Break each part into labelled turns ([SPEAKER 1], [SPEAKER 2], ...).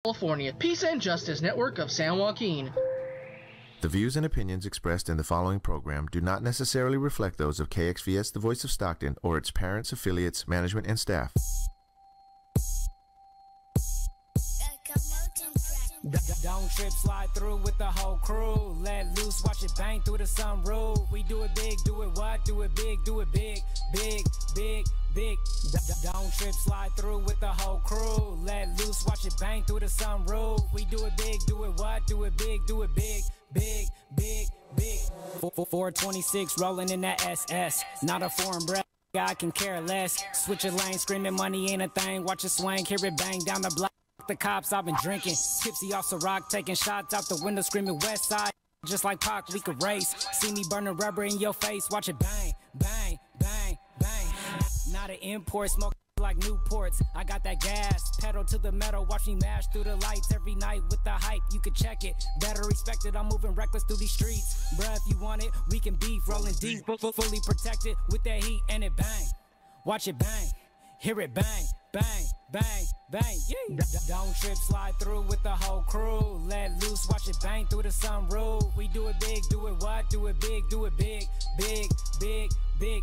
[SPEAKER 1] California Peace and Justice Network of San Joaquin.
[SPEAKER 2] The views and opinions expressed in the following program do not necessarily reflect those of KXVS, the Voice of Stockton, or its parents, affiliates, management, and staff.
[SPEAKER 3] Don't trip, slide through with the whole crew. Let loose, watch it bang through the sunroof. We do it big, do it what? Do it big, do it big, big, big, big. Don't trip, slide through with the whole crew. Let loose, watch it bang through the sunroof. We do it big, do it what? Do it big, do it big, big, big, big. 426 rolling in that SS. Not a foreign breath. I can care less. Switch a lane, screaming money ain't a thing. Watch it swing, hear it bang down the block. The cops, I've been drinking. Tipsy off Ciroc, taking shots out the window, screaming West Side. Just like Pac, we could race. See me burning rubber in your face, watch it bang, bang, bang, bang. Not an import, smoke like Newports. I got that gas, pedal to the metal, watch me mash through the lights every night with the hype. You can check it, better respect it. I'm moving reckless through these streets. Bruh, if you want it, we can beef, rolling deep, fully protected with that heat and it bang. Watch it bang, hear it bang. Bang, bang, bang, yeah. Don't trip, slide through with the whole crew. Let loose, watch it bang through the sunroof. We do it big, do it what? Do it big, do it big, big, big, big.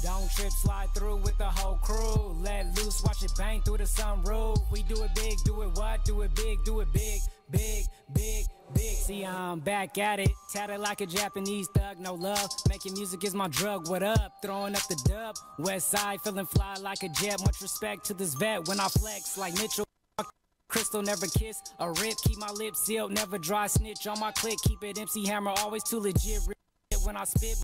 [SPEAKER 3] Don't trip, slide through with the whole crew. Let loose, watch it bang through the sunroof. We do it big, do it what? Do it big, do it big, big, big, big. See, I'm back at it, tatted like a Japanese thug, no love. Making music is my drug, what up? Throwing up the dub, west side, feeling fly like a jet. Much respect to this vet when I flex like Mitchell. Crystal, never kiss a rip, keep my lips sealed, never dry snitch on my click. Keep it MC Hammer, always too legit. When I spit,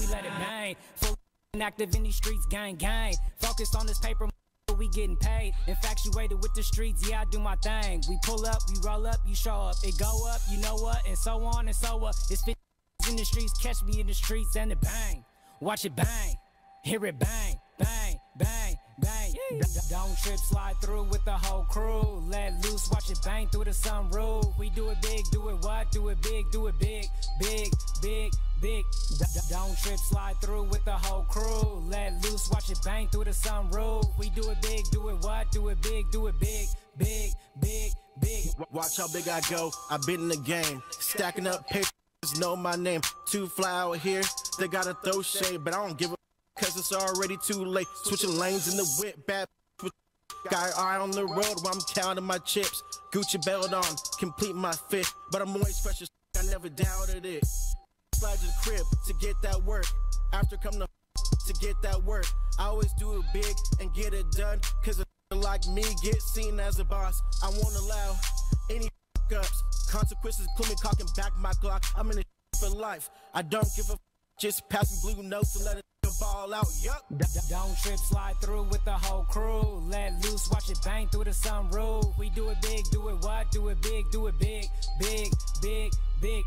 [SPEAKER 3] we let it bang. Full active in these streets, gang, gang. Focused on this paper, we getting paid. Infatuated with the streets, yeah, I do my thing. We pull up, we roll up, you show up. It go up, you know what, and so on and so up. It's 50 in the streets, catch me in the streets, and it bang. Watch it bang, hear it bang, bang, bang, bang. Yeah. Don't trip, slide through with the whole crew. Let loose, watch it bang through the sunroof. We do it big, do it what? Do it big, do it big, big, big, big. Don't trip, slide through with the whole crew. Let loose, watch it bang through the sunroof. We do it big, do it what? Do it big, do it big, big, big, big.
[SPEAKER 4] Watch how big I go, I've been in the game. Stacking up papers, know my name. Too fly out here, they gotta throw shade, but I don't give a cause it's already too late. Switching lanes in the whip, bad got eye on the road while I'm counting my chips. Gucci belt on, complete my fit, but I'm always fresh as I never doubted it. Slide to the crib to get that work. After come to get that work, I always do it big and get it done. Cause a like me get seen as a boss. I won't allow any ups. Consequences, including cocking back my Glock. I'm in it for life. I don't give a just pass me blue notes and let it ball out. Yup.
[SPEAKER 3] Don't trip, slide through with the whole crew. Let loose, watch it bang through the sunroof. We do it big, do it what? Do it big, do it big, big, big, big.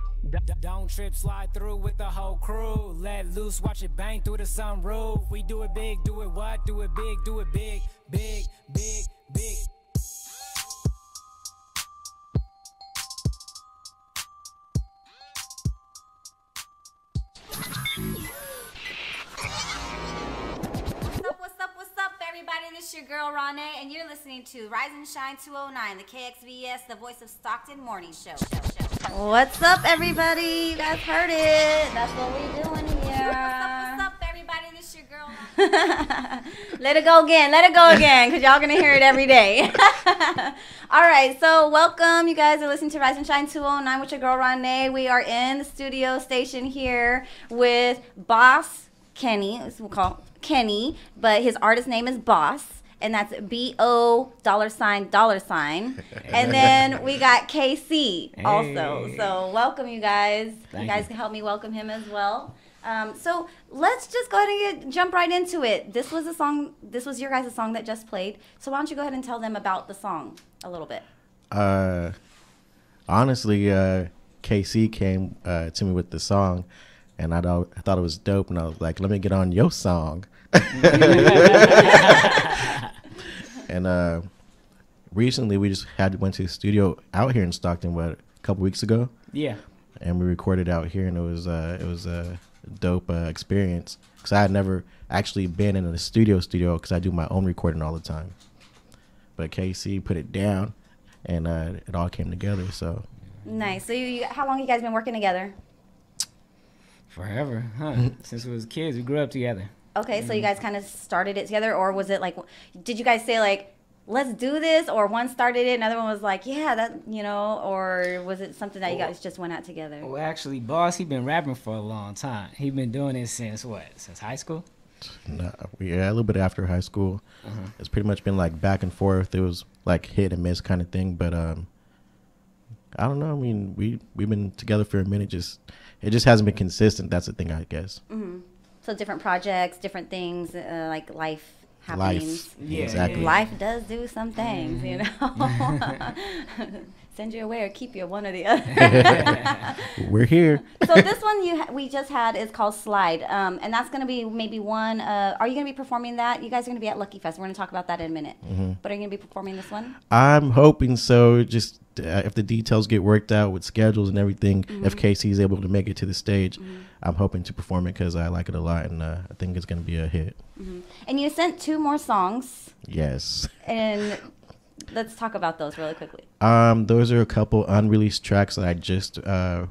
[SPEAKER 3] Don't trip, slide through with the whole crew. Let loose, watch it bang through the sunroof. We do it big, do it what? Do it big, do it big, big, big, big.
[SPEAKER 5] What's up, everybody? This is your girl, RawNe, and you're listening to Rise and Shine 209, the KXVS, the Voice of Stockton morning show.
[SPEAKER 6] What's up, everybody? You guys heard it. That's what we doing here.
[SPEAKER 5] What's up, everybody? This is your girl, RawNe.
[SPEAKER 6] Let it go again, because y'all going to hear it every day. All right, so welcome. You guys are listening to Rise and Shine 209 with your girl, RawNe. We are in the studio station here with Boss Kenny. We'll call Kenny, but his artist name is Boss, and that's B-O $. And then we got KC also. So welcome, you guys. You guys can help me welcome him as well. So let's just go ahead and jump right into it. This was a song. This was your guys' song that just played. So why don't you go ahead and tell them about the song a little bit?
[SPEAKER 7] Honestly, KC came to me with the song, and I thought it was dope, and I was like, let me get on your song. And recently we just went to the studio out here in Stockton, a couple weeks ago. Yeah. And we recorded out here, and it was a dope experience, because I had never actually been in a studio because I do my own recording all the time. But KC put it down, and it all came together. So
[SPEAKER 6] nice. So how long you guys been working together?
[SPEAKER 8] Forever, huh? Since we was kids, we grew up together.
[SPEAKER 6] Okay, so you guys kind of started it together, or was it like, did you guys say like, let's do this, or one started it, another one was like, yeah, that, or was it something that you guys just went out together?
[SPEAKER 8] Well, actually, Boss, he been rapping for a long time. He been doing it since what? Since high school?
[SPEAKER 7] Nah, a little bit after high school. It's pretty much been like back and forth. It was like hit and miss kind of thing, but I don't know. I mean, we've been together for a minute. It just hasn't been consistent. That's the thing, I guess.
[SPEAKER 6] Mm-hmm. So different projects, different things, like life happenings.
[SPEAKER 7] Yeah, exactly.
[SPEAKER 6] Life does do some things, Send you away or keep you, one or the other.
[SPEAKER 7] We're here.
[SPEAKER 6] So this one we just had is called Slide, and that's going to be maybe one. Are you going to be performing that? You guys are going to be at Lucky Fest. We're going to talk about that in a minute. But are you going to be performing this one?
[SPEAKER 7] I'm hoping so. Just if the details get worked out with schedules and everything, if Casey is able to make it to the stage, I'm hoping to perform it because I like it a lot, and I think it's going to be a hit.
[SPEAKER 6] And you sent 2 more songs.
[SPEAKER 7] Yes.
[SPEAKER 6] And let's talk about those really quickly.
[SPEAKER 7] Those are a couple unreleased tracks that I just kind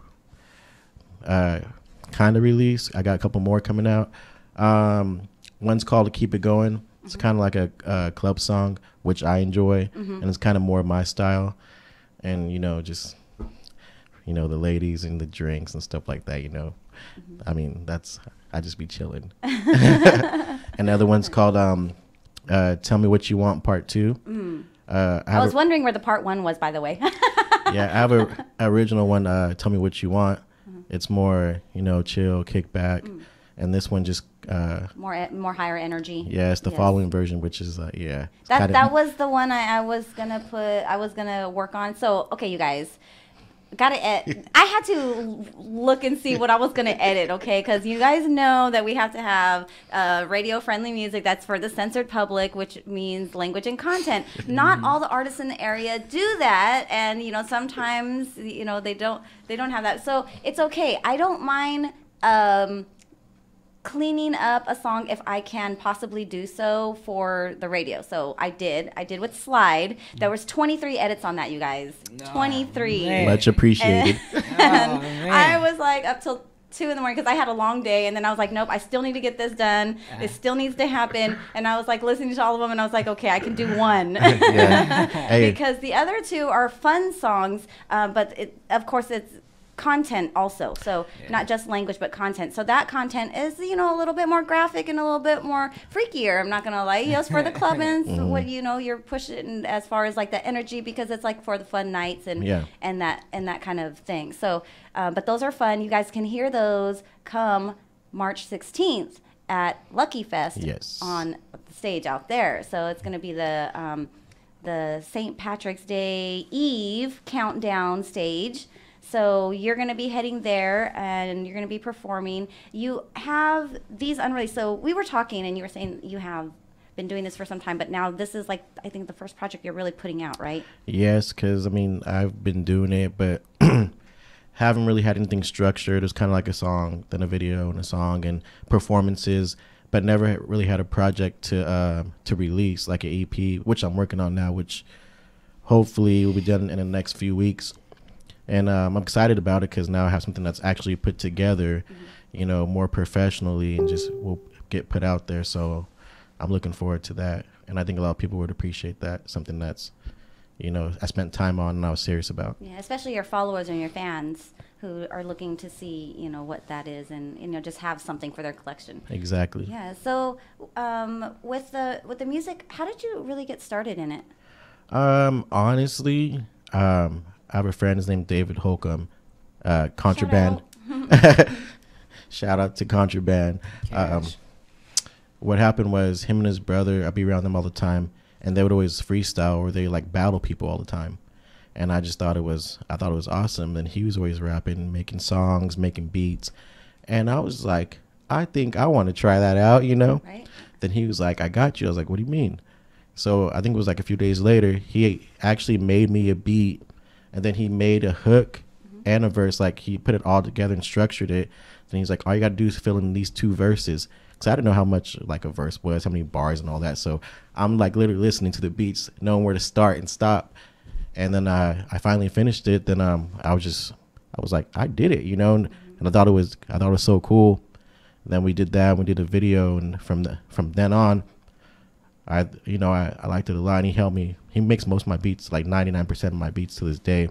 [SPEAKER 7] of released. I got a couple more coming out. One's called "Keep It Going." It's kind of like a club song, which I enjoy, and it's kind of more my style. And just the ladies and the drinks and stuff like that. I mean, I just be chilling. And the other one's called "Tell Me What You Want" Part 2. I
[SPEAKER 6] was wondering where the part 1 was, by the way.
[SPEAKER 7] Yeah, I have a original one, "Tell Me What You Want." It's more, chill, kick back. And this one just
[SPEAKER 6] more higher energy.
[SPEAKER 7] Yeah, it's the following version, which is yeah.
[SPEAKER 6] That was the one I was gonna work on. So okay, you guys. I had to look and see what I was going to edit, okay? Because you guys know that we have to have radio-friendly music that's for the censored public, which means language and content. Not all the artists in the area do that, and sometimes they don't have that. So it's okay. I don't mind cleaning up a song if I can possibly do so for the radio. So I did with Slide. There was 23 edits on that, you guys. 23.
[SPEAKER 7] Man. Much appreciated.
[SPEAKER 6] And I was like up till 2 in the morning because I had a long day, and then I was like, nope, I still need to get this done. It still needs to happen. And I was like listening to all of them, and I was like, okay, I can do one. Because the other 2 are fun songs, but of course it's content also, so not just language but content. So that content is a little bit more graphic and a little bit more freakier. I'm not gonna lie. Yes, for the clubbins, what you're pushing as far as like the energy, because it's like for the fun nights and that kind of thing. So but those are fun. You guys can hear those come March 16th at Lucky Fest on the stage out there. So it's gonna be the St. Patrick's Day Eve countdown stage. So you're going to be heading there, and you're going to be performing. You have these unreleased. So we were talking, and you were saying you have been doing this for some time, but now this is like, I think, the first project you're really putting out, right?
[SPEAKER 7] Yes, because, I've been doing it, but haven't really had anything structured. It's kind of like a song, then a video, and a song, and performances, but never really had a project to release, like an EP, which I'm working on now, which hopefully will be done in the next few weeks. And I'm excited about it because now I have something that's actually put together, more professionally, and just will get put out there. So I'm looking forward to that. And I think a lot of people would appreciate that, something that's, I spent time on and I was serious about.
[SPEAKER 6] Yeah, especially your followers and your fans who are looking to see, what that is, and, just have something for their collection.
[SPEAKER 7] Exactly.
[SPEAKER 6] Yeah. So with the music, how did you really get started in it?
[SPEAKER 7] Honestly, I have a friend, his name David Holcomb, Contraband. Shout out to Contraband. What happened was him and his brother, I'd be around them all the time, and they would always freestyle, or they like battle people all the time. And I just thought it was awesome. And he was always rapping, making songs, making beats. And I was like, I think I want to try that out, Right. Then he was like, I got you. I was like, what do you mean? So I think it was like a few days later, he actually made me a beat. And then he made a hook and a verse. Like, he put it all together and structured it. Then he's like, all you got to do is fill in these 2 verses. Because I didn't know how much, like, a verse was, how many bars and all that. So I'm, like, literally listening to the beats, knowing where to start and stop. And then I finally finished it. Then I was like, I did it, you know, and I thought it was so cool. Then we did that. We did a video, and from then on, I liked it a lot. And he helped me. He makes most of my beats, like 99% of my beats to this day.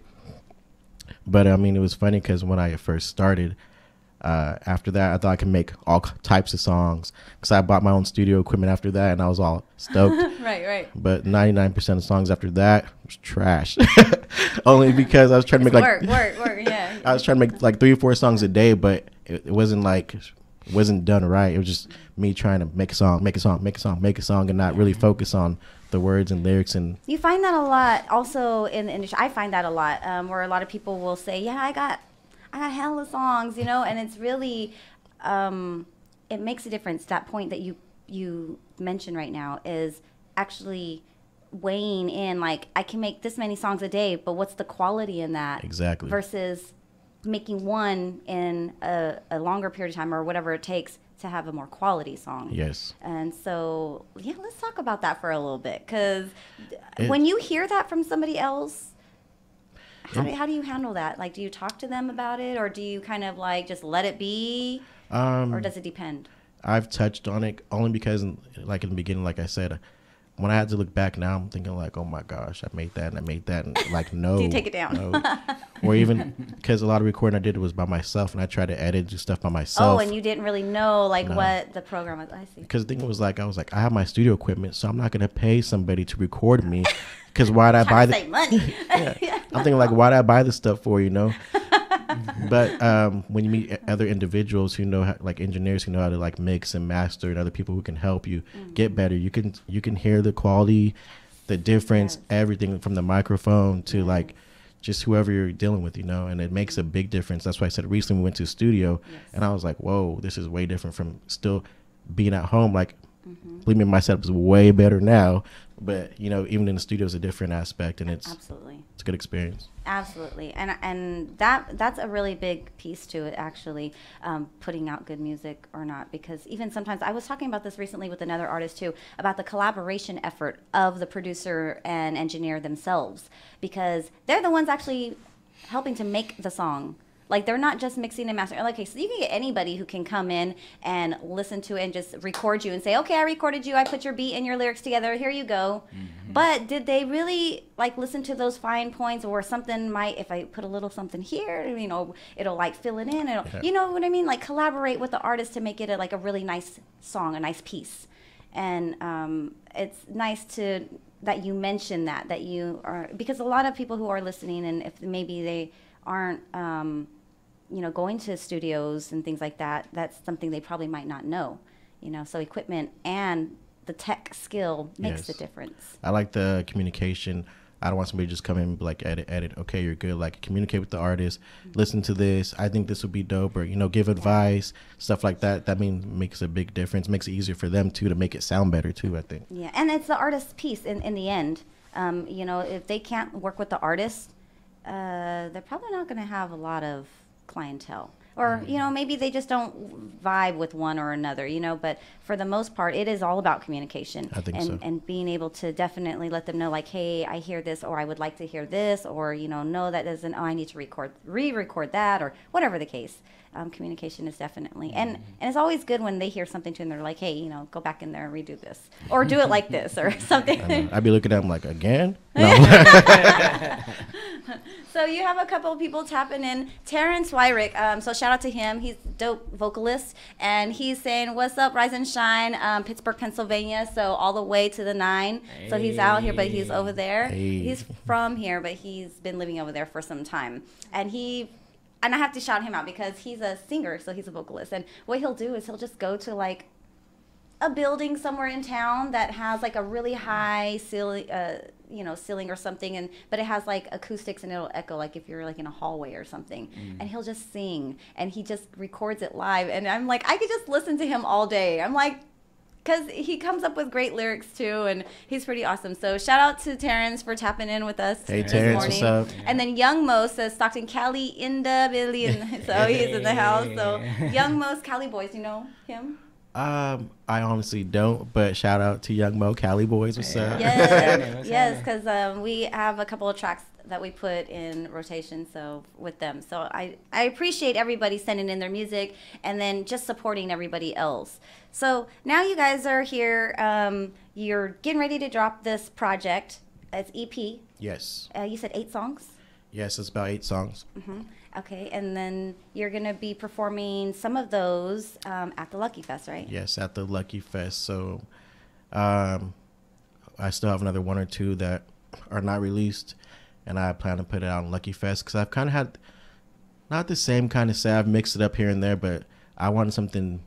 [SPEAKER 7] But I mean, it was funny because when I first started, after that, I thought I could make all types of songs because I bought my own studio equipment after that, and I was all stoked.
[SPEAKER 6] Right.
[SPEAKER 7] But 99% of songs after that was trash. Only because I was trying to make
[SPEAKER 6] work, yeah.
[SPEAKER 7] I was trying to make like 3 or 4 songs a day, but it wasn't done right. It was just me trying to make a song, and not really focus on the words and lyrics. And
[SPEAKER 6] you find that a lot also in the industry. I find that a lot, where a lot of people will say, yeah, I got hella songs, you know, and it's really, it makes a difference. That point that you mentioned right now is actually weighing in, like, I can make this many songs a day, but what's the quality in that?
[SPEAKER 7] Exactly.
[SPEAKER 6] Versus making one in a longer period of time or whatever it takes to have a more quality song.
[SPEAKER 7] Yes.
[SPEAKER 6] And so, yeah, let's talk about that for a little bit, because when you hear that from somebody else, how do you handle that? Like, do you talk to them about it, or do you kind of like just let it be, or does it depend?
[SPEAKER 7] I've touched on it only because, like in the beginning, like I said, when I had to look back now, I'm thinking like, oh my gosh, I made that, and like, no.
[SPEAKER 6] Do you take it down?
[SPEAKER 7] No. Or even because a lot of recording I did was by myself, and I tried to edit, do stuff by myself.
[SPEAKER 6] Oh, and you didn't really know what the program was. I see.
[SPEAKER 7] Because the thing was like, I have my studio equipment, so I'm not gonna pay somebody to record me. Because why'd I buy the
[SPEAKER 6] money?
[SPEAKER 7] Yeah. I'm thinking like, why'd I buy this stuff for, you know? But when you meet other individuals who know like engineers who know how to like mix and master, and other people who can help you get better, you can hear the quality, the difference, everything from the microphone to like just whoever you're dealing with, you know, and it makes a big difference. That's why I said recently we went to a studio and I was like, whoa, this is way different from still being at home. Like, believe me, my setup is way better now, but you know, even in the studio is a different aspect, and it's a good experience.
[SPEAKER 6] Absolutely. And that's a really big piece to it, actually, putting out good music or not, because even sometimes, I was talking about this recently with another artist too, about the collaboration effort of the producer and engineer themselves, because they're the ones actually helping to make the song. Like, they're not just mixing and mastering. Okay, so you can get anybody who can come in and listen to it and just record you and say, okay, I recorded you, I put your beat and your lyrics together, here you go. But did they really, like, listen to those fine points, or something might, if I put a little something here, you know, it'll, like, fill it in. You know what I mean? Like, collaborate with the artist to make it, like, a really nice song, a nice piece. And it's nice that you mention that you are, because a lot of people who are listening, and if maybe they aren't, you know, going to studios and things like that, that's something they probably might not know, you know. So equipment and the tech skill makes a difference.
[SPEAKER 7] I like the communication. I don't want somebody to just come in and be like, edit. Okay, you're good. Like, communicate with the artist. Listen to this. I think this would be dope, or, you know, give advice, stuff like that. That makes a big difference. Makes it easier for them too to make it sound better too, I think.
[SPEAKER 6] Yeah, and it's the artist's piece in the end. You know, if they can't work with the artist, they're probably not going to have a lot of clientele, or you know, maybe they just don't vibe with one or another, you know. But for the most part, it is all about communication.
[SPEAKER 7] I think so.
[SPEAKER 6] And being able to definitely let them know, like, hey, I hear this, or I would like to hear this, or, you know, no, that doesn't, oh, I need to re-record that, or whatever the case. Communication is definitely, and it's always good when they hear something too and they're like, hey, you know, go back in there and redo this, or do it like this, or something.
[SPEAKER 7] I'd be looking at them like, again? No.
[SPEAKER 6] So you have a couple of people tapping in. Terrence Wyrick, so shout out to him. He's a dope vocalist, and he's saying, what's up, Rise and Shine, Pittsburgh, Pennsylvania, so all the way to the 9. Hey. So he's out here, but he's over there. Hey. He's from here, but he's been living over there for some time. And I have to shout him out because he's a singer, so he's a vocalist. And what he'll do is he'll just go to, like, a building somewhere in town that has, like, a really high ceiling, you know, ceiling or something, but it has, like, acoustics, and it'll echo, like, if you're, like, in a hallway or something. And he'll just sing, and he just records it live. And I'm like, I could just listen to him all day. I'm like, because he comes up with great lyrics too, and he's pretty awesome. So shout out to Terrence for tapping in with us
[SPEAKER 7] this
[SPEAKER 6] morning.
[SPEAKER 7] What's up?
[SPEAKER 6] And then Young Mo says Stockton, Cali in the billion. So he's in the house. So Young Mo's Cali Boys, you know him?
[SPEAKER 7] I honestly don't, but shout out to Young Mo, Cali Boys. What's up?
[SPEAKER 6] Yes, yes, because we have a couple of tracks that we put in rotation with them. So I appreciate everybody sending in their music and then just supporting everybody else. So now you guys are here. You're getting ready to drop this project. It's EP.
[SPEAKER 7] Yes.
[SPEAKER 6] You said 8 songs?
[SPEAKER 7] Yes, it's about 8 songs.
[SPEAKER 6] Mm-hmm. Okay, and then you're going to be performing some of those at the Lucky Fest, right?
[SPEAKER 7] Yes, at the Lucky Fest. So I still have another 1 or 2 that are not released, and I plan to put it out on Lucky Fest because I've kind of had not the same kind of set. I've mixed it up here and there, but I wanted something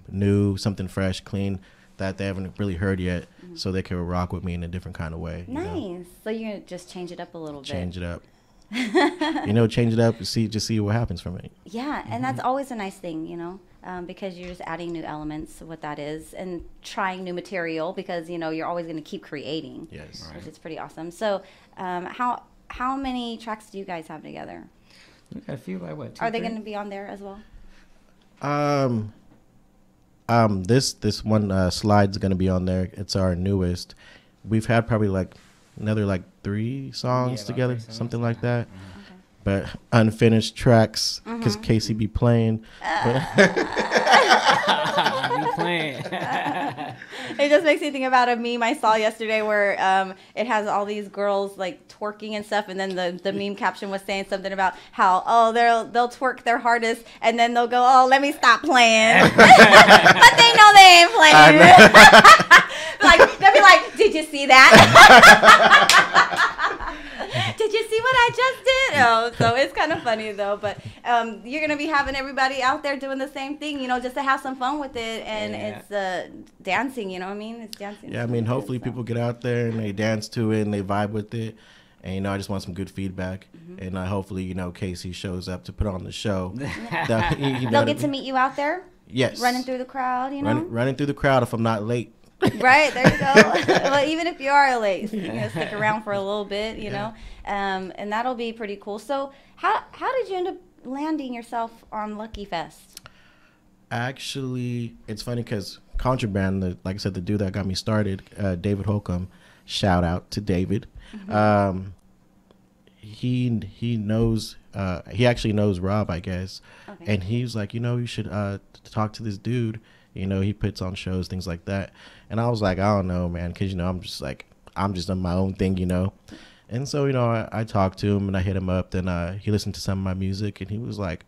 [SPEAKER 7] new, something fresh, clean that they haven't really heard yet, so they can rock with me in a different kind of way.
[SPEAKER 6] Nice.
[SPEAKER 7] You know?
[SPEAKER 6] So you're going to just change it up a little bit.
[SPEAKER 7] Change it up. Change it up, see what happens from it.
[SPEAKER 6] Yeah, and that's always a nice thing, because you're just adding new elements, what that is, and trying new material because, you're always going to keep creating.
[SPEAKER 7] Yes.
[SPEAKER 6] Which is pretty awesome. So how many tracks do you guys have together?
[SPEAKER 8] We got a few, like what, 2,
[SPEAKER 6] Are they
[SPEAKER 8] 3?
[SPEAKER 6] going to be on there as well?
[SPEAKER 7] This one slide's going to be on there. It's our newest. We've had probably another 3 songs together,
[SPEAKER 8] 3 songs,
[SPEAKER 7] something like that.
[SPEAKER 6] Okay.
[SPEAKER 7] But unfinished tracks because Casey be playing.
[SPEAKER 8] Be playing.
[SPEAKER 6] It just makes me think about a meme I saw yesterday where it has all these girls twerking and stuff, and then the meme caption was saying something about how they'll twerk their hardest and then they'll go, let me stop playing, but they know they ain't playing. They'll be like, did you see that? Did you see what I just did? Oh, so it's kind of funny though. But you're gonna be having everybody out there doing the same thing, just to have some fun with it, and it's dancing. You know what I mean? It's dancing.
[SPEAKER 7] Yeah, hopefully people get out there and they dance to it and they vibe with it. And I just want some good feedback. And hopefully Casey shows up to put on the show.
[SPEAKER 6] They'll get to meet you out there.
[SPEAKER 7] Yes.
[SPEAKER 6] Running through the crowd.
[SPEAKER 7] Running through the crowd if I'm not late.
[SPEAKER 6] Right, there you go. Well, even if you are late, you're gonna stick around for a little bit, and that'll be pretty cool. So, how did you end up landing yourself on Lucky Fest?
[SPEAKER 7] Actually, it's funny because Contraband, like I said, the dude that got me started, David Holcomb, shout out to David. He knows. He actually knows Rob, I guess, and he's like, you should talk to this dude. He puts on shows, things like that. And I was like, I don't know, man, because, I'm just on my own thing, And so, I talked to him and I hit him up. Then he listened to some of my music and he was like,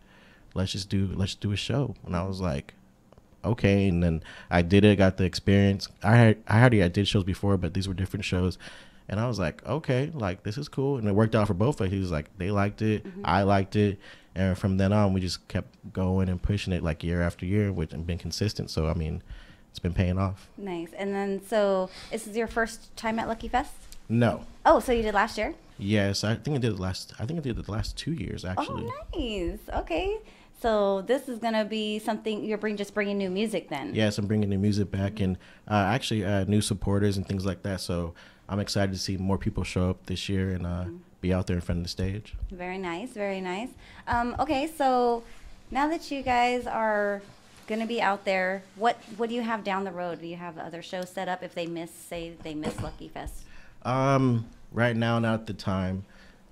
[SPEAKER 7] let's do a show. And I was like, okay. And then I did it, got the experience. I did shows before, but these were different shows. And I was like, okay, this is cool. And it worked out for both of us. He was like, they liked it. I liked it. And from then on, we just kept going and pushing it year after year, which and been consistent. So, it's been paying off. Nice.
[SPEAKER 6] And then, so this is your first time at Lucky Fest?
[SPEAKER 7] No.
[SPEAKER 6] Oh, so you did last year?
[SPEAKER 7] Yes, I think I did the last 2 years, actually.
[SPEAKER 6] Oh, nice. Okay. So this is going to be something, you're bringing new music then?
[SPEAKER 7] Yes, I'm bringing new music back and actually new supporters and things like that. So I'm excited to see more people show up this year and be out there in front of the stage.
[SPEAKER 6] Very nice, very nice. Okay, so now that you guys are going to be out there, what do you have down the road? Do you have other shows set up if they miss Lucky Fest?
[SPEAKER 7] Right now, not at the time.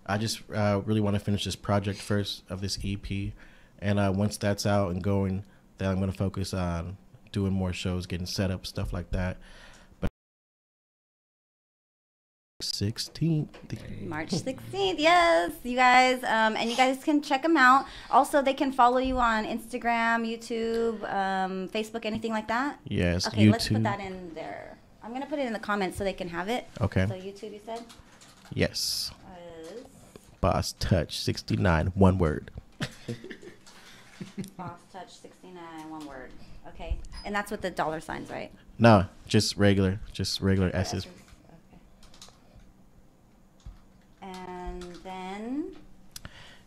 [SPEAKER 7] I just really want to finish this project first of this EP. And once that's out and going, then I'm going to focus on doing more shows, getting set up, stuff like that. But 16th.
[SPEAKER 6] March 16th, yes, you guys. And you guys can check them out. Also, they can follow you on Instagram, YouTube, Facebook, anything like that?
[SPEAKER 7] Yes,
[SPEAKER 6] okay,
[SPEAKER 7] YouTube.
[SPEAKER 6] Let's put that in there. I'm going to put it in the comments so they can have it.
[SPEAKER 7] Okay.
[SPEAKER 6] So YouTube, you said?
[SPEAKER 7] Yes. Boss Touch 69, one word.
[SPEAKER 6] Boss Touch 69, one word. Okay. And that's with the dollar signs, right?
[SPEAKER 7] No, just regular S's.
[SPEAKER 6] Okay.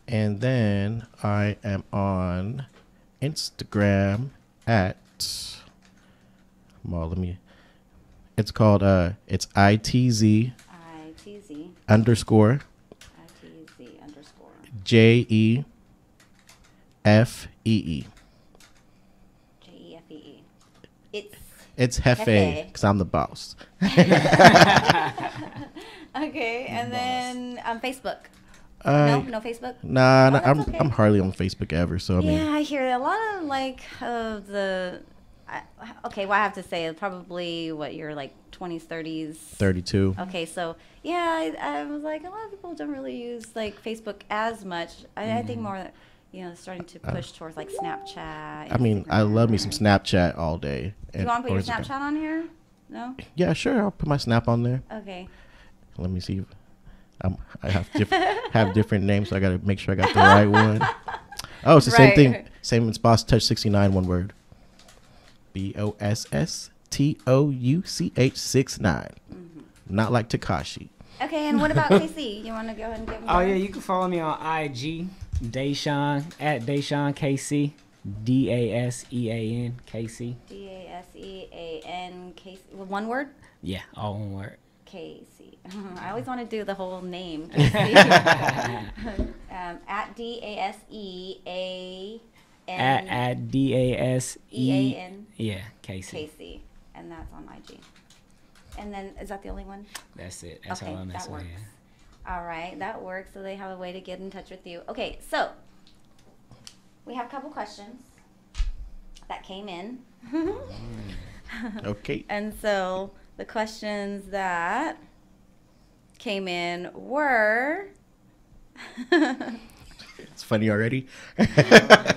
[SPEAKER 6] And
[SPEAKER 7] then I am on Instagram at, it's called, it's ITZ underscore JEFEE.
[SPEAKER 6] JEFEE.
[SPEAKER 7] It's Hefe, because I'm the boss.
[SPEAKER 6] Okay, and then Facebook. No Facebook.
[SPEAKER 7] Nah,
[SPEAKER 6] Okay.
[SPEAKER 7] I'm hardly on Facebook ever. So I mean,
[SPEAKER 6] I hear a lot of like okay, well, I have to say probably what you're like 20s, 30s.
[SPEAKER 7] 32.
[SPEAKER 6] Okay, so yeah, I was like a lot of people don't really use like Facebook as much. I think more, starting to push towards like Snapchat.
[SPEAKER 7] I mean, I love me some Snapchat all day.
[SPEAKER 6] Do you want to put your Snapchat on here? No.
[SPEAKER 7] Yeah, sure. I'll put my Snap on there.
[SPEAKER 6] Okay.
[SPEAKER 7] Let me see. I have different names, so I gotta make sure I got the right one. Oh, it's the same thing. Same as Boss Touch 69, one word. BOSSTOUCH 69. Not like Takashi.
[SPEAKER 6] Okay, and what about KC? You want to go ahead and give him?
[SPEAKER 8] Oh yeah, you can follow me on IG, Deshaun at Deshaun KC, DASEAN KC.
[SPEAKER 6] DASEAN KC. One word?
[SPEAKER 8] Yeah, all one word.
[SPEAKER 6] KC. I always want to do the whole name. At DASEAN.
[SPEAKER 8] At DASEAN. Yeah, KC.
[SPEAKER 6] KC, and that's on IG. And then is that the only one?
[SPEAKER 8] That's it. That's all I'm
[SPEAKER 6] that
[SPEAKER 8] messing with.
[SPEAKER 6] works. All right, that works. So they have a way to get in touch with you. Okay, so we have a couple questions that came in.
[SPEAKER 7] Okay.
[SPEAKER 6] And so the questions that came in were
[SPEAKER 7] It's funny already.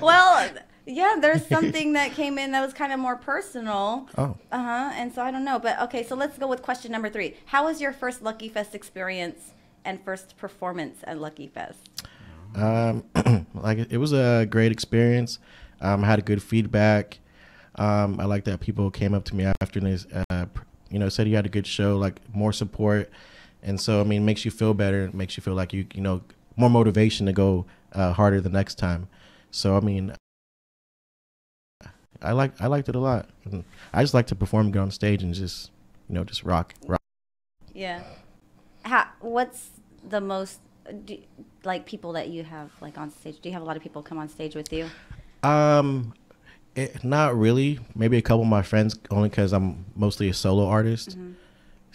[SPEAKER 6] well, yeah, there's something that came in that was kind of more personal.
[SPEAKER 7] Oh.
[SPEAKER 6] And so I don't know, but okay, so let's go with question number 3. How was your first Lucky Fest experience and first performance at Lucky Fest?
[SPEAKER 7] Like it was a great experience. I had a good feedback. I like that people came up to me after this, said you had a good show, like more support. And so, I mean, it makes you feel better. It makes you feel like more motivation to go harder the next time. So, I mean, I liked it a lot. And I just like to perform, get on stage, and just rock.
[SPEAKER 6] Yeah. What's the most people that you have like on stage? Do you have a lot of people come on stage with you?
[SPEAKER 7] Not really. Maybe a couple of my friends, only because I'm mostly a solo artist. Mm-hmm.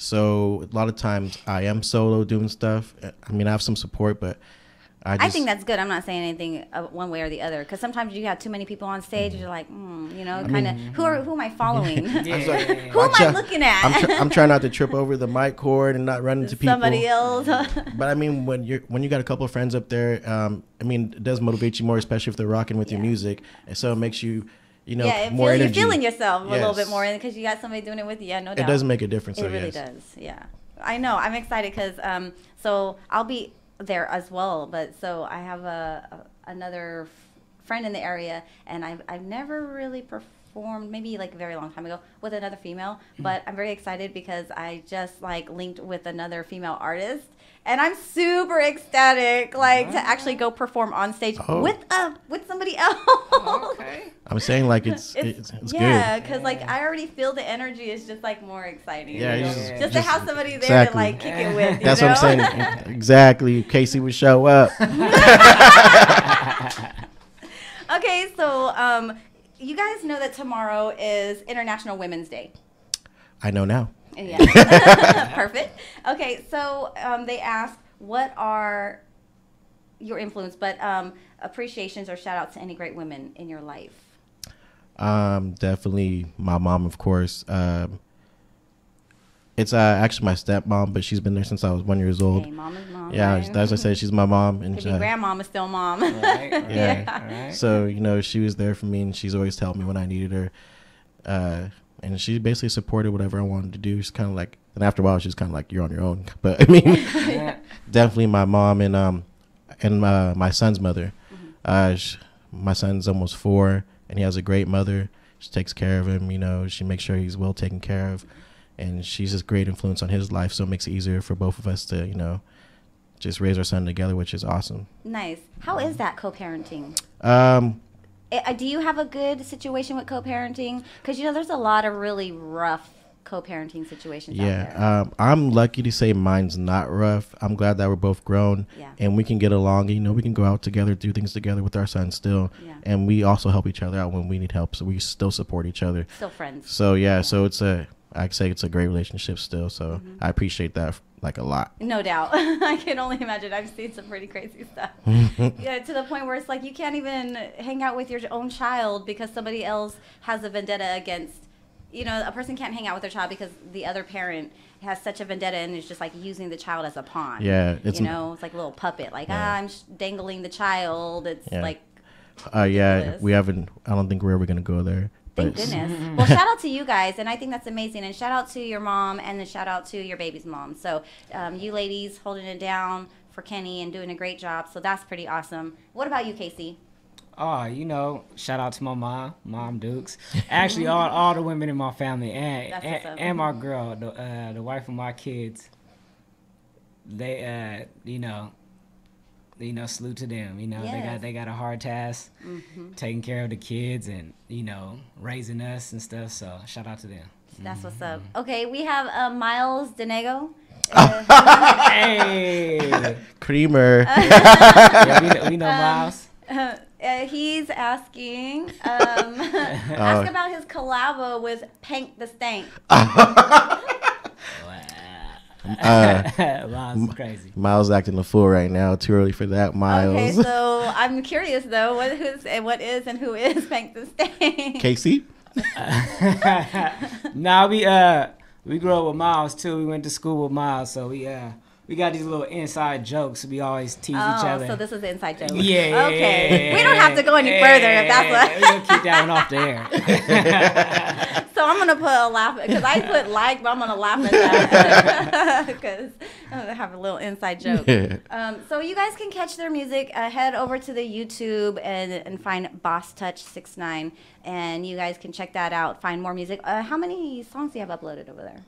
[SPEAKER 7] So a lot of times I am solo doing stuff. I mean, I have some support, but I
[SPEAKER 6] think that's good. I'm not saying anything one way or the other, because sometimes you have too many people on stage and you're like, kind of, who am I following? Who am I looking at?
[SPEAKER 7] I'm trying not to trip over the mic cord and not run into people.
[SPEAKER 6] Somebody else.
[SPEAKER 7] But I mean, when you got a couple of friends up there, it does motivate you more, especially if they're rocking with your music, and so it makes you. More energy.
[SPEAKER 6] You're feeling yourself a little bit more because you got somebody doing it with you. Yeah, no doubt.
[SPEAKER 7] It does make a difference.
[SPEAKER 6] It really does. Yeah, I know. I'm excited because so I'll be there as well. But so I have another friend in the area, and I've never really performed, maybe like a very long time ago, with another female. But I'm very excited because I just linked with another female artist. And I'm super ecstatic, to actually go perform on stage with somebody else.
[SPEAKER 8] Okay.
[SPEAKER 7] I'm saying it's good.
[SPEAKER 6] Yeah, because I already feel the energy is just more exciting.
[SPEAKER 7] Yeah,
[SPEAKER 6] just to have somebody there to kick it with.
[SPEAKER 7] That's what I'm saying. Exactly. Casey would show up.
[SPEAKER 6] Okay, so you guys know that tomorrow is International Women's Day.
[SPEAKER 7] I know now.
[SPEAKER 6] Yeah. Perfect. Okay, so they asked, what are your influence, but appreciations or shout outs to any great women in your life?
[SPEAKER 7] Definitely my mom, of course. It's actually my stepmom, but she's been there since I was 1 year old.
[SPEAKER 6] Hey, mom is mom.
[SPEAKER 7] Yeah,
[SPEAKER 6] right?
[SPEAKER 7] as I said, she's my mom. And
[SPEAKER 6] grandmom is still mom.
[SPEAKER 8] Right.
[SPEAKER 6] Yeah.
[SPEAKER 8] Right.
[SPEAKER 7] So, she was there for me, and she's always helped me when I needed her. And she basically supported whatever I wanted to do. She's kind of and after a while, she's kind of you're on your own. But I mean, definitely my mom and my son's mother. Mm-hmm. My son's almost 4, and he has a great mother. She takes care of him. She makes sure he's well taken care of, and she's just great influence on his life. So it makes it easier for both of us to, just raise our son together, which is awesome.
[SPEAKER 6] Nice. How is that co-parenting? Do you have a good situation with co-parenting? Because, there's a lot of really rough co-parenting situations
[SPEAKER 7] Yeah,
[SPEAKER 6] out there?
[SPEAKER 7] I'm lucky to say mine's not rough. I'm glad that we're both grown and we can get along. You know, we can go out together, do things together with our son still. Yeah. And we also help each other out when we need help. So we still support each other. Still friends. So, so I'd say it's a great relationship still. So I appreciate that like a lot.
[SPEAKER 6] No doubt. I can only imagine. I've seen some pretty crazy stuff. To the point where it's like you can't even hang out with your own child because somebody else has a vendetta against, a person can't hang out with their child because the other parent has such a vendetta and is just like using the child as a pawn. Yeah. It's like a little puppet. Like, I'm dangling the child. It's like.
[SPEAKER 7] We haven't, I don't think we're ever going to go there.
[SPEAKER 6] Thank goodness. Well, shout out to you guys, and I think that's amazing. And shout out to your mom, and then shout out to your baby's mom. So you ladies holding it down for Kenny and doing a great job. So that's pretty awesome. What about you, Casey?
[SPEAKER 8] Oh, shout out to my Mom Dukes. Actually, all the women in my family and my girl, the wife of my kids. They, salute to them. They got a hard task, taking care of the kids and raising us and stuff. So shout out to them.
[SPEAKER 6] That's what's up. Okay, we have Miles Denego.
[SPEAKER 7] Hey, Creamer.
[SPEAKER 8] We know Miles.
[SPEAKER 6] He's asking, ask about his collabo with Pank the Stank.
[SPEAKER 8] Miles is crazy.
[SPEAKER 7] Miles acting a fool right now. Too early for that, Miles.
[SPEAKER 6] Okay, so I'm curious though, what is and who is Pank the Stank?
[SPEAKER 7] Casey?
[SPEAKER 8] We grew up with Miles too. We went to school with Miles, so we got these little inside jokes. We always tease each other.
[SPEAKER 6] So this is an inside joke.
[SPEAKER 8] Yeah.
[SPEAKER 6] Okay. We don't have to go any further if that's what.
[SPEAKER 8] We're gonna keep that one off the air.
[SPEAKER 6] So I'm gonna put a laugh because I put like, but I'm gonna laugh at that because I'm gonna have a little inside joke. So you guys can catch their music. Head over to the YouTube and find Boss Touch 69, and you guys can check that out. Find more music. How many songs do you have uploaded over there?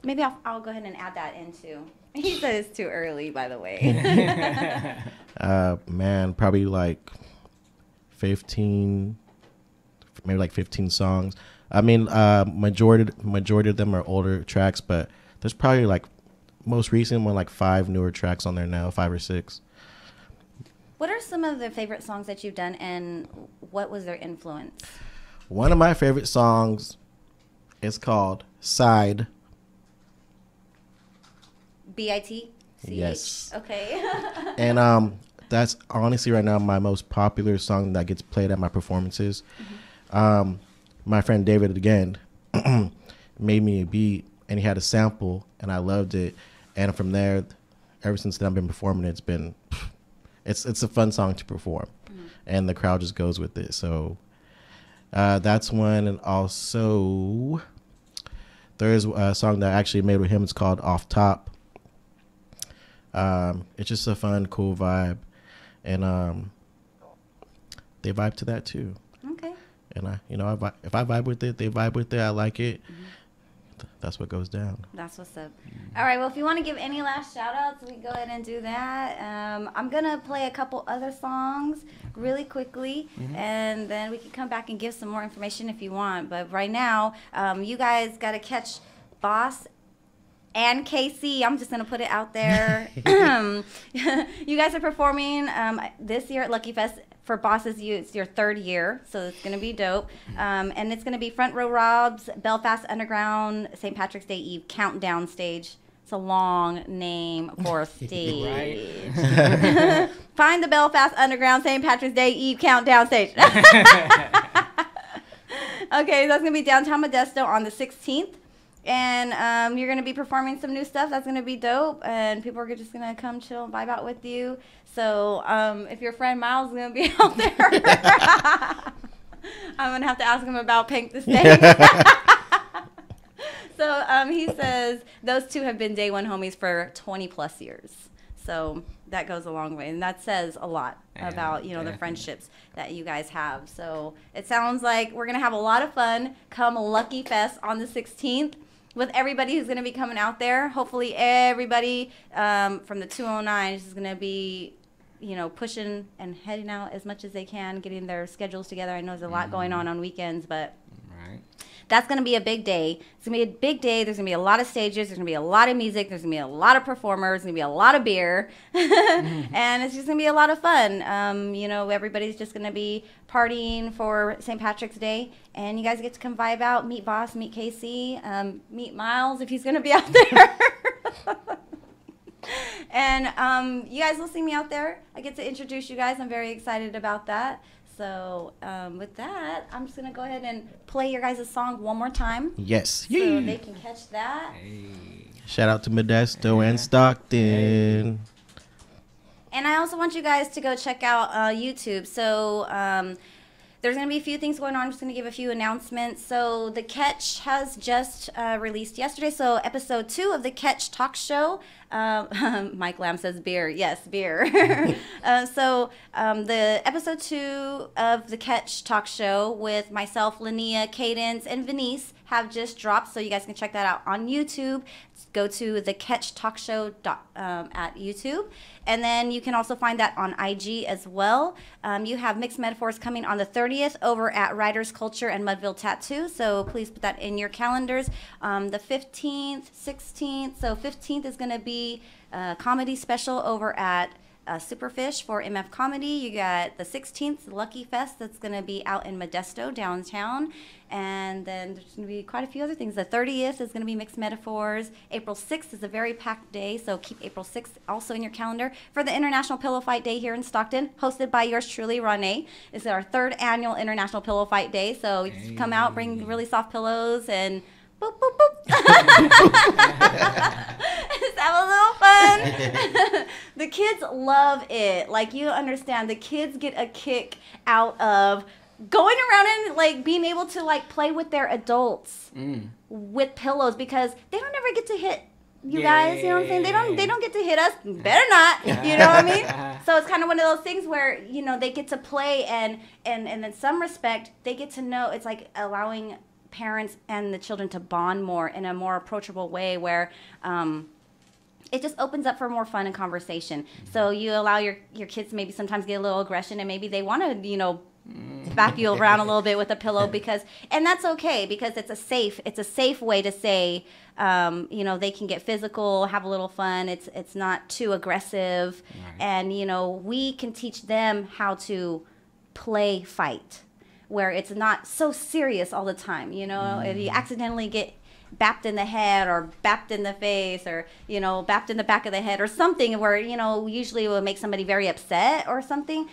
[SPEAKER 6] Maybe I'll go ahead and add that in too. He said it's too early, by the way.
[SPEAKER 7] Man, probably like 15, maybe like 15 songs. I mean, majority of them are older tracks, but there's probably like most recent one, like 5 newer tracks on there now, 5 or 6.
[SPEAKER 6] What are some of the favorite songs that you've done, and what was their influence?
[SPEAKER 7] One of my favorite songs is called Side.
[SPEAKER 6] B-I-T?
[SPEAKER 7] Yes.
[SPEAKER 6] Okay.
[SPEAKER 7] And that's honestly right now my most popular song that gets played at my performances. My friend David again made me a beat, and he had a sample, and I loved it. And from there, ever since then, I've been performing. It's a fun song to perform, and the crowd just goes with it. So that's one. And also there's a song that I actually made with him. It's called Off Top. It's just a fun, cool vibe, and they vibe to that too.
[SPEAKER 6] Okay.
[SPEAKER 7] And if I vibe with it, they vibe with it. I like it. That's what goes down.
[SPEAKER 6] That's what's up. All right. Well, if you want to give any last shout outs, we can go ahead and do that. I'm gonna play a couple other songs really quickly, and then we can come back and give some more information if you want. But right now, you guys got to catch Boss and KC. I'm just going to put it out there. You guys are performing this year at Lucky Fest. For Boss's You, it's your 3rd year, so it's going to be dope. And it's going to be Front Row Rob's Belfast Underground St. Patrick's Day Eve Countdown Stage. It's a long name for a stage. Find the Belfast Underground St. Patrick's Day Eve Countdown Stage. Okay, that's going to be downtown Modesto on the 16th. And you're going to be performing some new stuff. That's going to be dope. And people are just going to come chill and vibe out with you. So if your friend Miles is going to be out there, I'm going to have to ask him about Pank the Stank. So he says those two have been day one homies for 20 plus years. So that goes a long way. And that says a lot about, the friendships that you guys have. So it sounds like we're going to have a lot of fun come Lucky Fest on the 16th. With everybody who's going to be coming out there. Hopefully everybody from the 209 is going to be, pushing and heading out as much as they can, getting their schedules together. I know there's a lot going on weekends, but that's going to be a big day. It's going to be a big day. There's going to be a lot of stages. There's going to be a lot of music. There's going to be a lot of performers. There's going to be a lot of beer. And it's just going to be a lot of fun. You know, everybody's just going to be partying for St. Patrick's Day. And you guys get to come vibe out, meet Boss, meet Casey, meet Miles if he's going to be out there. And you guys will see me out there. I get to introduce you guys. I'm very excited about that. So with that, I'm just going to go ahead and play your guys' song one more time.
[SPEAKER 7] Yes.
[SPEAKER 6] So they can catch that.
[SPEAKER 8] Hey.
[SPEAKER 7] Shout out to Modesto and Stockton.
[SPEAKER 6] And I also want you guys to go check out YouTube. So there's going to be a few things going on. I'm just going to give a few announcements. So The Catch has just released yesterday. So episode 2 of The Catch Talk Show. Mike Lamb says beer. Yes, beer. So the episode 2 of The Catch Talk Show with myself, Linnea, Cadence, and Venice have just dropped. So you guys can check that out on YouTube. Go to The Catch Talk Show at YouTube. And then you can also find that on IG as well. You have Mixed Metaphors coming on the 30th over at Writers Culture and Mudville Tattoo. So please put that in your calendars. The 15th, 16th. So 15th is going to be a comedy special over at Superfish for MF Comedy. You got the 16th, Lucky Fest, that's going to be out in Modesto, downtown. And then there's going to be quite a few other things. The 30th is going to be Mixed Metaphors. April 6th is a very packed day, so keep April 6th also in your calendar for the International Pillow Fight Day here in Stockton, hosted by yours truly, RawNe. It's our 3rd annual International Pillow Fight Day, so just come out, bring really soft pillows, and boop, boop, boop. Just have a little fun. The kids love it. Like, you understand, the kids get a kick out of going around and like being able to like play with their adults with pillows, because they don't ever get to hit you guys, you know what I'm saying? They don't get to hit us. Better not. You know what I mean? So it's kind of one of those things where, you know, they get to play, and in some respect they get to know. It's like allowing parents and the children to bond more in a more approachable way, where it just opens up for more fun and conversation. So you allow your kids to maybe sometimes get a little aggression, and maybe they want to, you know, back you around a little bit with a pillow, and that's okay, because it's a safe way to say, you know, they can get physical, have a little fun. It's not too aggressive, right. And you know, we can teach them how to play fight, where it's not so serious all the time. You know, if you accidentally get bapped in the head or bapped in the face, or, you know, bapped in the back of the head or something, where, you know, usually it will make somebody very upset or something.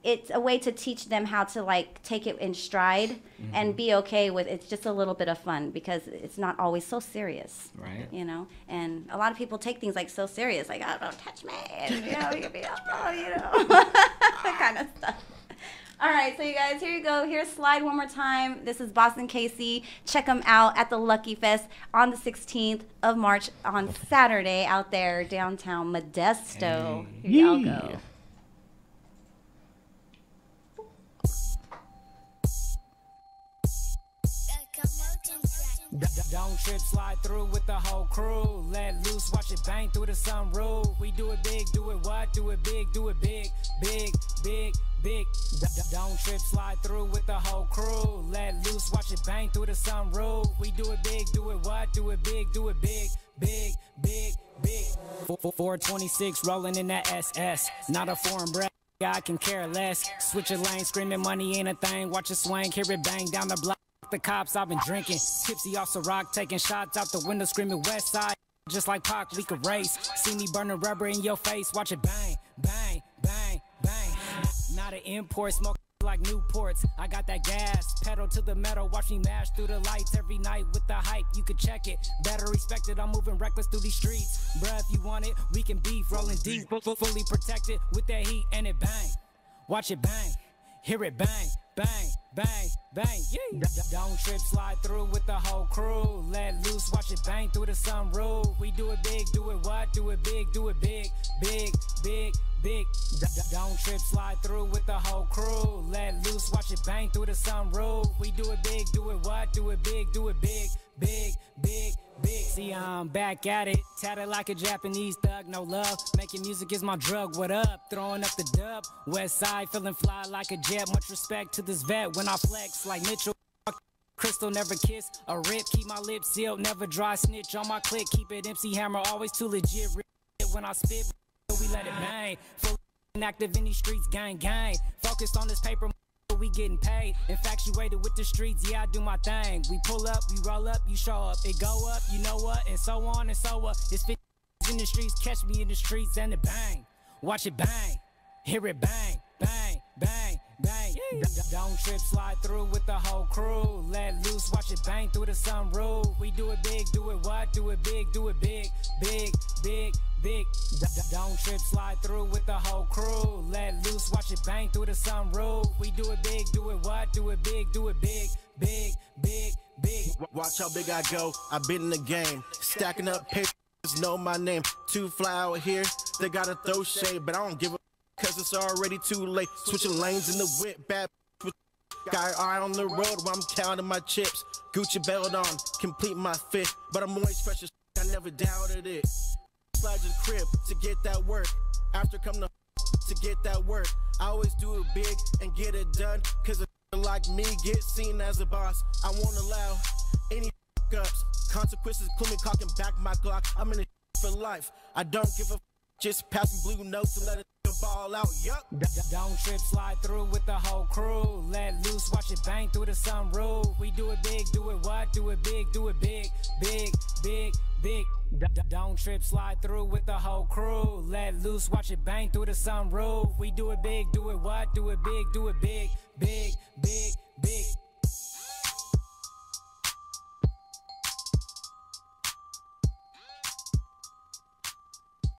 [SPEAKER 6] It's a way to teach them how to like take it in stride and be okay with it's just a little bit of fun, because it's not always so serious,
[SPEAKER 8] right?
[SPEAKER 6] You know, and a lot of people take things like so serious, like, oh, don't touch me, and, you know, you can be, oh, you know, that kind of stuff. All right, so you guys, here you go. Here's Slide one more time. This is Boston Casey. Check them out at the Lucky Fest on the 16th of March on Saturday out there downtown Modesto.
[SPEAKER 7] Hey.
[SPEAKER 6] Here y'all go.
[SPEAKER 3] Don't trip, slide through with the whole crew. Let loose, watch it bang through the sunroof. We do it big, do it what? Do it big, do it big, big, big, big. Don't trip, slide through with the whole crew. Let loose, watch it bang through the sunroof. We do it big, do it what? Do it big, do it big, big, big, big. 426 rolling in that SS. Not a foreign breath, I can care less. Switch your lane, screaming money ain't a thing. Watch it swing, hear it bang down the block. The cops, I've been drinking, tipsy off Ciroc, taking shots out the window, screaming West Side. Just like Pac, we could race. See me burning rubber in your face, watch it bang, bang, bang, bang. Not an import, smoke like Newports. I got that gas, pedal to the metal, watch me mash through the lights every night with the hype. You could check it, better respect it. I'm moving reckless through these streets. Bruh, if you want it, we can beef, rolling deep, fully protected with that heat, and it bang. Watch it bang, hear it bang. Bang, bang, bang, yeah. Don't trip, slide through with the whole crew. Let loose, watch it bang through the sunroof. We do it big, do it what? Do it big, do it big, big, big, big. Don't trip, slide through with the whole crew. Let loose, watch it bang through the sunroof. We do it big, do it what? Do it big, do it big, big, big, big. See, I'm back at it, tatted like a Japanese thug, no love. Making music is my drug, what up? Throwing up the dub, West Side, feeling fly like a jet. Much respect to this vet when I flex like Mitchell. Crystal never kiss a rip, keep my lips sealed, never dry snitch on my click, keep it MC Hammer, always too legit. When I spit, we let it bang. Full active in these streets, gang, gang. Focused on this paper, we getting paid. Infatuated with the streets, yeah, I do my thing. We pull up, we roll up, you show up. It go up, you know what, and so on and so up. It's 50 in the streets, catch me in the streets, and it bang. Watch it bang, hear it bang, bang, bang, bang. Don't trip, slide through with the whole crew. Let loose, watch it bang through the sunroof. We do it big, do it what? Do it big, do it big, big, big, big. Don't trip, slide through with the whole crew. Let loose, watch it bang through the sunroof. We do it big, do it what? Do it big, do it big, big, big, big.
[SPEAKER 4] Watch how big I go, I've been in the game. Stacking up papers, know my name. Too fly out here, they gotta throw shade, but I don't give a cause it's already too late. Switching lanes in the whip, bad with got eye on the road while I'm counting my chips. Gucci belt on, complete my fit, but I'm always fresh as I never doubted it. Slide to the crib to get that work. After come to get that work, I always do it big and get it done. Cause a like me get seen as a boss. I won't allow any ups. Consequences, clue me cocking back my Glock. I'm in it for life. I don't give a just passing blue notes and let it ball out. Yup.
[SPEAKER 3] Don't trip, slide through with the whole crew. Let loose, watch it bang through the sunroof. We do it big, do it what? Do it big, do it big, big, big, big. Don't trip, slide through with the whole crew. Let loose, watch it bang through the sunroof. We do it big, do it what? Do it big, do it big, big, big, big.